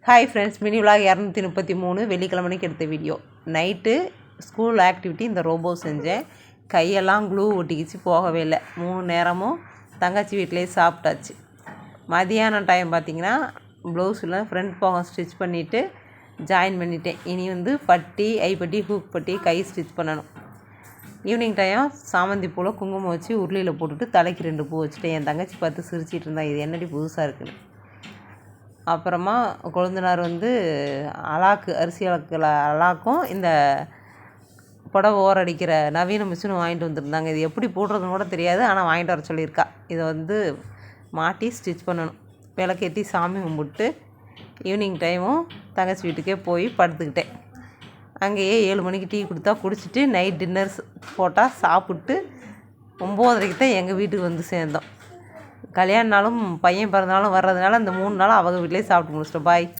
Hi friends, mini vlog 233 வெள்ளிக்கிழமைக்கு எடுத்த video. Night school activity இந்த robot செஞ்சேன். கையெல்லாம் க்ளூ ஒட்டிக்கிச்சு, போகவே இல்லை. 3 நேரமும் தங்கச்சி வீட்டிலே சாப்பிட்டாச்சு. மதியானம் டைம் பார்த்திங்கன்னா ப்ளவுஸில் ஃப்ரண்ட் பாகம் ஸ்டிச் பண்ணிவிட்டு ஜாயின் பண்ணிட்டேன். இனி பட்டி, ஐப்பட்டி, ஹூக் பட்டி, கை ஸ்டிச் பண்ணணும். ஈவினிங் டைம் சாமந்தி பூவில் குங்குமம் வச்சு உருளியில் போட்டுட்டு தலைக்கு 2 பூ வச்சுட்டேன். என் தங்கச்சி பார்த்து சிரிச்சிட்டு இருந்தா, இது என்னடி புதுசாக இருக்குன்னு. அப்புறமா கொழுந்தனார் அலாக்கு, அரிசி அலக்கில் அலாக்கும் இந்த புடவை ஓரடிக்கிற நவீன மிஷினும் வாங்கிட்டு வந்துருந்தாங்க. இது எப்படி போடுறதுன்னு கூட தெரியாது, ஆனால் வாங்கிட்டு வர சொல்லியிருக்கா. இதை மாட்டி ஸ்டிச் பண்ணணும். விளக்கேற்றி சாமி கும்பிட்டு ஈவினிங் டைமும் தங்கச்சி வீட்டுக்கே போய் படுத்துக்கிட்டேன். அங்கேயே 7 மணிக்கு டீ கொடுத்தா குடிச்சிட்டு நைட் டின்னர் போட்டால் சாப்பிட்டு 9:30க்கு தான் எங்கள் வீட்டுக்கு சேர்ந்தோம். கல்யாண நாளும் பையன் பிறந்தநாளும் வர்றதுனால அந்த 3 நாளும் அவங்க வீட்டிலே சாப்பிட்டு முடிச்சிட்டோம். பாய்.